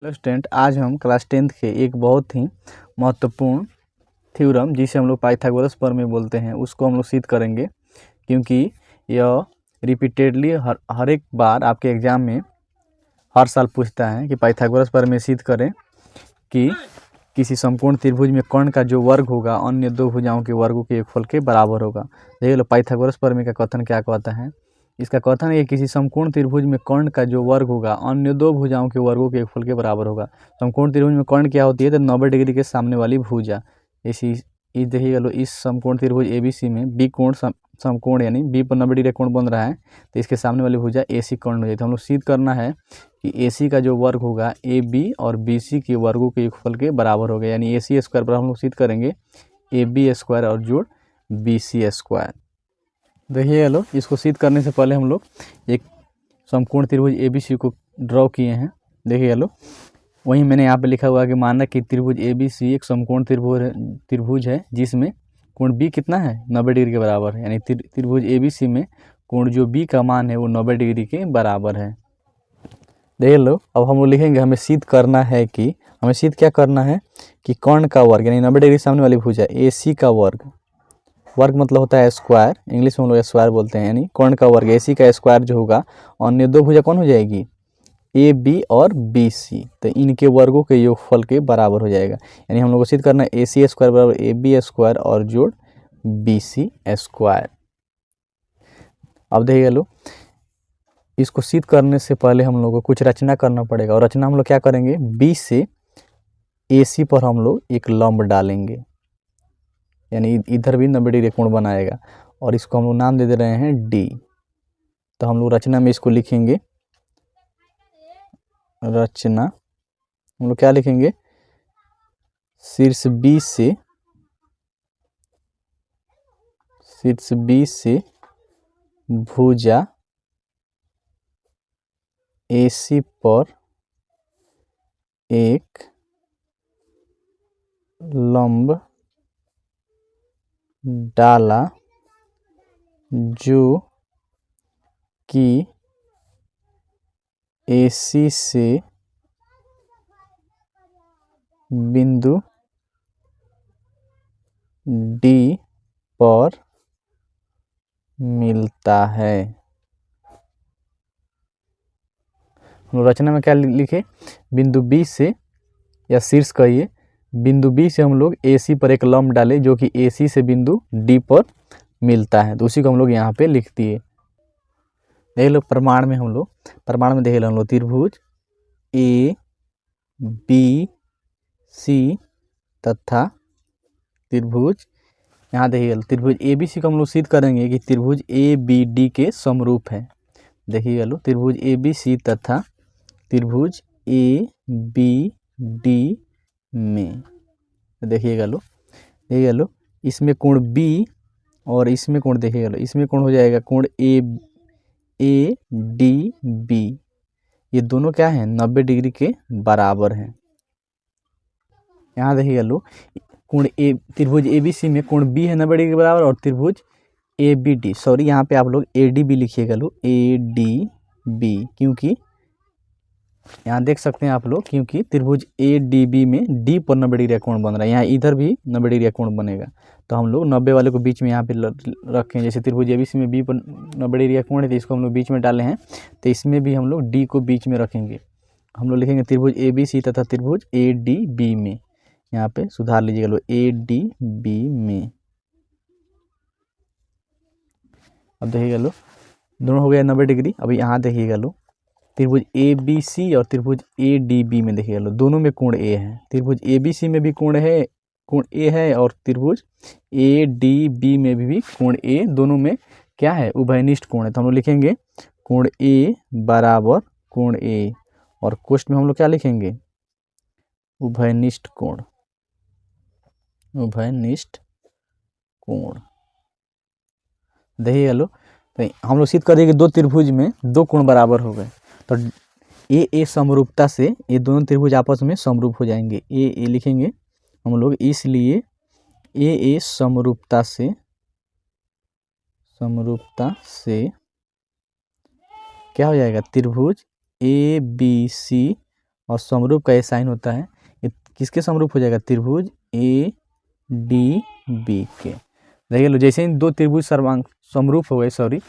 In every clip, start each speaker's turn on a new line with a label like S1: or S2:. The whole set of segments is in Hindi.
S1: हेलो स्टूडेंट, आज हम क्लास 10th के एक बहुत ही महत्वपूर्ण थ्योरम जिसे हम लोग पाइथागोरस प्रमेय बोलते हैं उसको हम लोग सिद्ध करेंगे। क्योंकि यह रिपीटेडली हर एक बार आपके एग्जाम में हर साल पूछता है कि पाइथागोरस प्रमेय सिद्ध करें कि किसी समकोण त्रिभुज में कर्ण का जो वर्ग होगा अन्य दो भुजाओं के वर्गों के योगफल के बराबर होगा। देख लो पाइथागोरस प्रमेय का कथन क्या कहता है। इसका कथन है कि किसी समकोण त्रिभुज में कर्ण का जो वर्ग होगा अन्य दो भुजाओं के वर्गों के योगफल के बराबर होगा। समकोण त्रिभुज में कर्ण क्या होती है, तो 90 डिग्री के सामने वाली भुजा। इसी देखिए लो, इस समकोण त्रिभुज ABC में बी कोण समकोण यानी बी पर 90 डिग्री कोण बन रहा है, तो इसके सामने वाली भुजा AC कर्ण हो जाती है। तो हम लोग सिद्ध करना है कि AC का जो वर्ग होगा AB और BC के वर्गों के योगफल के बराबर होगा, यानी AC स्क्वायर पर हम लोग सिद्ध करेंगे AB स्क्वायर और जोड़ BC स्क्वायर। देखिए लो, इसको सिद्ध करने से पहले हम लोग एक समकोण त्रिभुज ABC को ड्रॉ किए हैं। देखिए लो, वहीं मैंने यहाँ पे लिखा हुआ है कि माना कि त्रिभुज ABC एक समकोण त्रिभुज है जिसमें कोण B कितना है, 90 डिग्री के बराबर है। यानी त्रिभुज ABC में कोण जो B का मान है वो 90 डिग्री के बराबर है। देख लो, अब हम लोग लिखेंगे हमें सिद्ध करना है कि हमें सिद्ध क्या करना है कि कर्ण का वर्ग यानी 90 डिग्री सामने वाली भुजा AC का वर्ग, वर्ग मतलब होता है स्क्वायर, इंग्लिश में हम लोग स्क्वायर बोलते हैं, यानी कर्ण का वर्ग AC का स्क्वायर जो होगा अन्य दो भुजा कौन हो जाएगी, AB और BC, तो इनके वर्गों के योगफल के बराबर हो जाएगा। यानी हम लोग को सिद्ध करना है AC स्क्वायर बराबर AB स्क्वायर और जोड़ BC स्क्वायर। अब देखिए लो, इसको सिद्ध करने से पहले हम लोग को कुछ रचना करना पड़ेगा, और रचना हम लोग क्या करेंगे, B से AC पर हम लोग एक लंब डालेंगे, यानी इधर भी 90 डिग्री कोण बनाएगा, और इसको हम लोग नाम दे रहे हैं D। तो हम लोग रचना में इसको लिखेंगे, रचना हम लोग क्या लिखेंगे, शीर्ष B से भुजा AC पर एक लंब डाला जो कि AC से बिंदु D पर मिलता है। हम रचना में क्या लिखे, बिंदु B से, या शीर्ष कहिए, बिंदु B से हम लोग AC पर एक लंब डाले जो कि AC से बिंदु D पर मिलता है, तो उसी को हम लोग यहाँ पे लिख दिए। देख लो, प्रमाण में देख लो हम लोग त्रिभुज ABC तथा त्रिभुज, यहाँ देखिए त्रिभुज ABC को हम लोग सिद्ध करेंगे कि त्रिभुज ABD के समरूप है। देखिए लो, त्रिभुज ABC तथा त्रिभुज ABD में देखिएगा लो, इसमें कोण B और इसमें कोण देखिएगा लो, इसमें कोण हो जाएगा कोण ADB, ये दोनों क्या है, 90 डिग्री के बराबर हैं। यहाँ देखिएगा लो, कोण त्रिभुज ABC में कोण B है 90 डिग्री के बराबर, और त्रिभुज ABD, सॉरी यहाँ पे आप लोग ADB लिखिएगा लो, ADB, क्योंकि यहाँ देख सकते हैं आप लोग, क्योंकि त्रिभुज ADB में D पर 90 डिग्री कोण बन रहा है, यहाँ इधर भी 90 डिग्री कोण बनेगा, तो हम लोग 90 वाले को बीच में यहाँ पे रखें। जैसे त्रिभुज ABC में B पर 90 डिग्री कोण है, तो इसको हम लोग बीच में डाले हैं, तो इसमें भी हम लोग D को बीच में रखेंगे। हम लोग लिखेंगे त्रिभुज ABC तथा त्रिभुज ADB में, यहाँ पे सुधार लीजिएगा लो, ADB में। अब देखिएगा लो, दोनों हो गया 90 डिग्री। अब यहाँ देखिएगा लो, त्रिभुज ABC और त्रिभुज ADB में देखिएगा लो, दोनों में कोण A है। त्रिभुज ABC में भी कोण A है, और त्रिभुज ADB में भी कोण A, दोनों में क्या है, उभयनिष्ठ कोण है। तो हम लोग लिखेंगे कोण A बराबर कोण A, और कोष्ठ में हम लोग क्या लिखेंगे, उभयनिष्ठ कोण, देखिए लो, तो हम लोग सिद्ध कर दिए कि दो त्रिभुज में दो कोण बराबर हो गए, तो ए समरूपता से ये दोनों त्रिभुज आपस में समरूप हो जाएंगे। ए लिखेंगे हम लोग, इसलिए ए समरूपता से क्या हो जाएगा, त्रिभुज ABC और समरूप का ये साइन होता है, ये किसके समरूप हो जाएगा, त्रिभुज ए डी बी के। देखिए लो, जैसे इन दो त्रिभुज समरूप हो गए, सॉरी,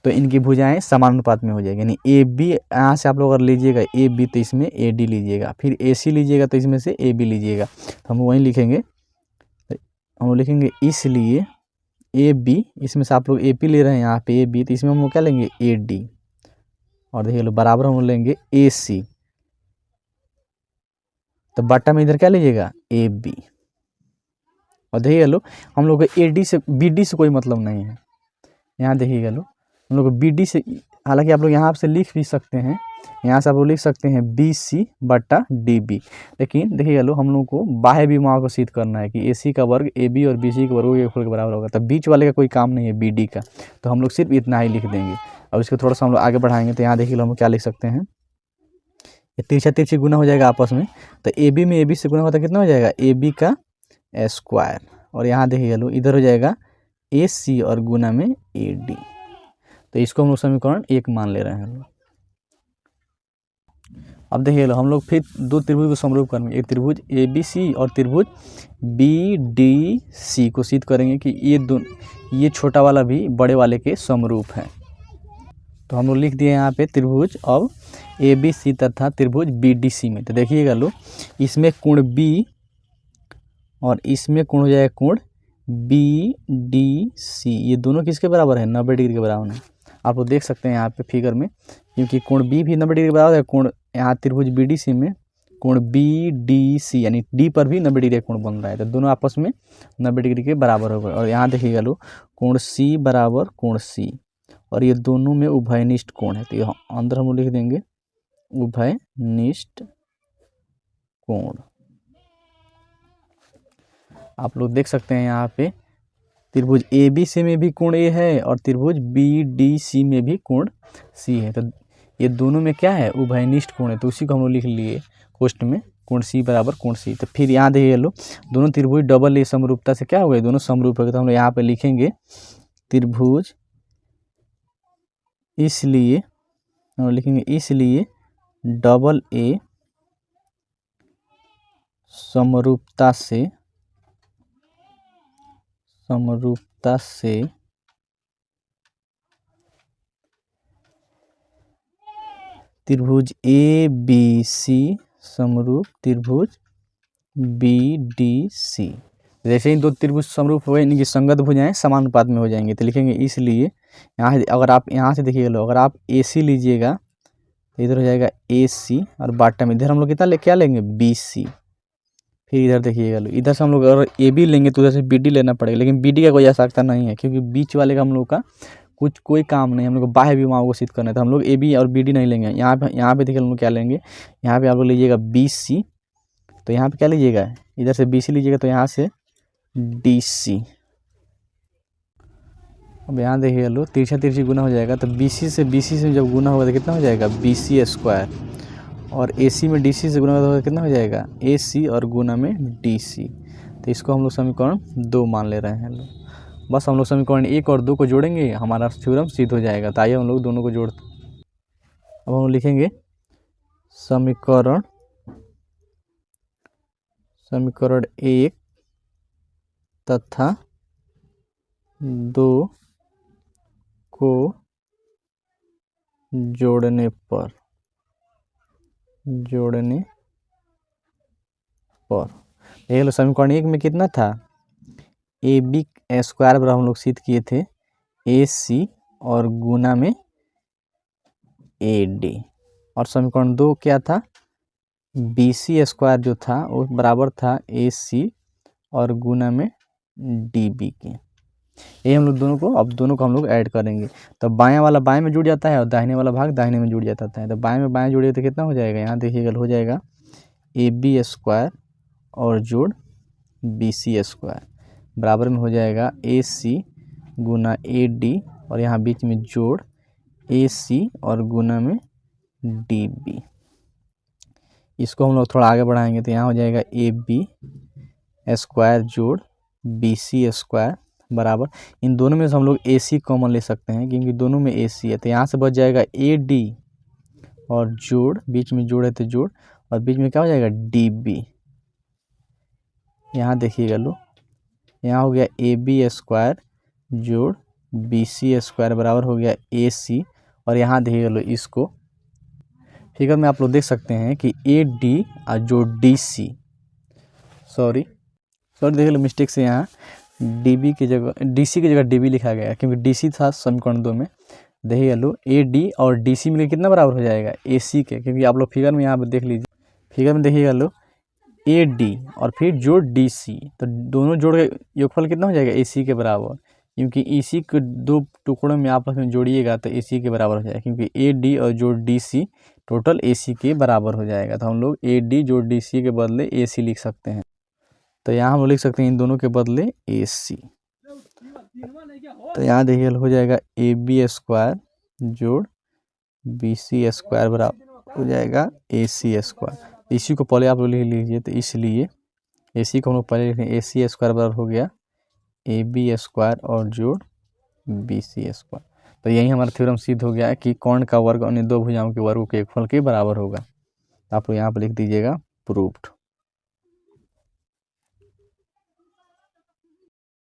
S1: तो इनकी भुजाएं समानुपात में हो जाएगी, यानी ए बी, यहाँ से आप लोग अगर लीजिएगा ए बी तो इसमें ए डी लीजिएगा, फिर ए सी लीजिएगा तो इसमें से ए बी लीजिएगा, तो हम वहीं लिखेंगे, हम लोग लिखेंगे इसलिए ए बी, इसमें से आप लोग ए पी ले रहे हैं यहाँ पे ए बी, तो इसमें हम लोग क्या लेंगे ए डी, और देखिए लो बराबर हम लोग लेंगे ए सी, तो बट्टा में इधर क्या लीजिएगा ए बी, और देखिएगा लो हम लोग को ए डी से बी डी से कोई मतलब नहीं है, यहाँ देखिएगा लो हम लोग को बी डी से, हालांकि आप लोग यहाँ से लिख भी सकते हैं, यहाँ से आप लोग लिख सकते हैं बी सी बट्टा डी बी, लेकिन देखिएगा लो हम लोग को बाह्य विमाओं को सिद्ध करना है कि ए सी का वर्ग ए बी और बी सी का वर्ग के बराबर होगा, तो बीच वाले का कोई काम नहीं है बी डी का, तो हम लोग सिर्फ इतना ही लिख देंगे। अब इसको थोड़ा सा हम लोग आगे बढ़ाएंगे, तो यहाँ देखिए हम क्या लिख सकते हैं, ये तिरछा तिरछी गुना हो जाएगा आपस में, तो ए बी में ए बी से गुना होता है कितना हो जाएगा ए बी का स्क्वायर, और यहाँ देखिए लो इधर हो जाएगा ए सी और गुना में ए डी, तो इसको हम लोग समीकरण 1 मान ले रहे हैं। अब देखिए लो हम लोग फिर दो त्रिभुज को समरूप करेंगे, एक त्रिभुज ए बी सी और त्रिभुज बी डी सी को सिद्ध करेंगे कि ये छोटा वाला भी बड़े वाले के समरूप है। तो हम लोग लिख दिए यहाँ पे त्रिभुज अब ए बी सी तथा त्रिभुज बी डी सी में, तो देखिएगा लो इसमें कोण बी और इसमें कोण हो जाएगा कोण बी डी सी, ये दोनों किसके बराबर है 90 डिग्री के बराबर है, आप लोग देख सकते हैं यहाँ पे फिगर में, क्योंकि कोण बी भी 90 डिग्री के बराबर है, कोण यहाँ त्रिभुज बी डी सी में कोण बी डी सी यानी डी पर भी 90 डिग्री का कोण बन रहा है, तो दोनों आपस में 90 डिग्री के बराबर हो गए। और यहाँ देखिएगा लो कोण सी बराबर कोण सी, और ये दोनों में उभयनिष्ठ कोण है, तो यहाँ अंदर हम लिख देंगे उभयनिष्ठ कोण। आप लोग देख सकते हैं यहाँ पे त्रिभुज ए बी सी में भी कोण ए है और त्रिभुज बी डी सी में भी कोण सी है, तो ये दोनों में क्या है उभयनिष्ठ कोण है, तो उसी को हम लोग लिख लिए कोष्ठ में कोण सी बराबर कोण सी। तो फिर यहाँ देखिए लो दोनों त्रिभुज डबल ए समरूपता से क्या हो गए, दोनों समरूप हो गए, तो हम लोग यहाँ पे लिखेंगे त्रिभुज, इसलिए हम लिखेंगे इसलिए डबल ए समरूपता से त्रिभुज ए बी सी समरूप त्रिभुज बी डी सी। जैसे ही दो त्रिभुज समरूप हो गए, इनकी संगत भुजाएं समानुपात में हो जाएंगे, तो लिखेंगे इसलिए यहाँ अगर आप यहाँ से देखिए लो अगर आप ए सी लीजिएगा तो इधर हो जाएगा ए सी और बाटा में इधर हम लोग कितना क्या लेंगे बी सी, फिर इधर देखिएगा लो इधर से हम लोग अगर ए बी लेंगे तो उधर से बी डी लेना पड़ेगा, लेकिन बी डी का कोई आवश्यकता नहीं है क्योंकि बीच वाले का हम लोग का कोई काम नहीं, हम लोग को बाह्य विमाओं को सिद्ध करना है, तो हम लोग ए बी और बी डी नहीं लेंगे। यहाँ पे देखिए हम लोग क्या लेंगे, यहाँ पे आप लोग लीजिएगा बी सी, तो यहाँ पे क्या लीजिएगा इधर से बी सी लीजिएगा तो यहाँ से डी सी। अब यहाँ देखिए लो तिरछा तिरछी गुना हो जाएगा, तो बी सी से जब गुना होगा तो कितना हो जाएगा बी सी स्क्वायर, और ए सी में डी सी से गुना होगा तो कितना हो जाएगा ए सी और गुना में डी सी, तो इसको हम लोग समीकरण 2 मान ले रहे हैं लोग। बस हम लोग समीकरण 1 और 2 को जोड़ेंगे, हमारा थ्योरम सिद्ध हो जाएगा। तो आइए हम लोग दोनों को जोड़ते, अब हम लिखेंगे समीकरण 1 तथा 2 को जोड़ने पर देख लो समीकरण 1 में कितना था ए बी स्क्वायर बराबर हम लोग सिद्ध किए थे ए सी और गुना में ए डी, और समीकरण 2 क्या था बी सी स्क्वायर जो था वो बराबर था ए सी और गुना में डी बी के। ये हम लोग दोनों को हम लोग ऐड करेंगे, तो बायां वाला बाएं में जुड़ जाता है और दाहिने वाला भाग दाहिने में जुड़ जाता है, तो बाएं में बाएं जुड़े तो कितना हो जाएगा यहाँ देखिएगा हो जाएगा ए बी स्क्वायर और जोड़ बी सी स्क्वायर बराबर में हो जाएगा ए सी गुना ए डी, और यहाँ बीच में जोड़ ए सी और गुना में डी बी। इसको हम लोग थोड़ा आगे बढ़ाएंगे तो यहाँ हो जाएगा ए बी स्क्वायर जोड़ बी सी स्क्वायर बराबर, इन दोनों में से हम लोग ए सी कॉमन ले सकते हैं क्योंकि दोनों में ए सी है, तो यहाँ से बच जाएगा ए डी और जोड़ बीच में जोड़ है तो जोड़, और बीच में क्या हो जाएगा डी बी। यहाँ देखिएगा लो, यहाँ हो गया ए बी स्क्वायर जोड़ बी सी स्क्वायर बराबर हो गया ए सी। और यहाँ देखिएगा लो, इसको फिगर में आप लोग देख सकते हैं कि ए डी और जो डी सी, सॉरी देख लो मिस्टेक से यहाँ डी बी की जगह डी सी की जगह डी बी लिखा गया है, क्योंकि डी सी था समीकरण 2 में। देखिए लो, ए डी और डी सी मिलकर कितना बराबर हो जाएगा ए सी के, क्योंकि आप लोग फिगर में यहाँ पर देख लीजिए, फिगर में देखिएगा लो ए डी और फिर जोड़ डी सी, तो दोनों जोड़ के योगफल कितना हो जाएगा ए सी के बराबर, क्योंकि ए सी के दो टुकड़ों में आपस में जोड़िएगा तो ए सी के बराबर हो जाएगा, क्योंकि ए डी और जोड़ डी सी टोटल ए सी के बराबर हो जाएगा। तो हम लोग ए डी जोड़ डी सी के बदले ए सी लिख सकते हैं। तो यहाँ हम लोग लिख सकते हैं इन दोनों के बदले ए सी। तो यहाँ देखिए हो जाएगा ए बी स्क्वायर जोड़ बी सी स्क्वायर बराबर हो जाएगा ए सी स्क्वायर। इसी को पहले आप लोग लिख लीजिए, तो इसलिए ए सी को हम लोग पहले लिखें, ए सी स्क्वायर बराबर हो गया ए बी स्क्वायर और जोड़ बी सी स्क्वायर। तो यही हमारा थ्योरम सिद्ध हो गया है कि कर्ण का वर्ग अन्य दो भुजाओं के वर्ग के योगफल के बराबर होगा। आप लोग यहाँ पर लिख दीजिएगा प्रूव्ड।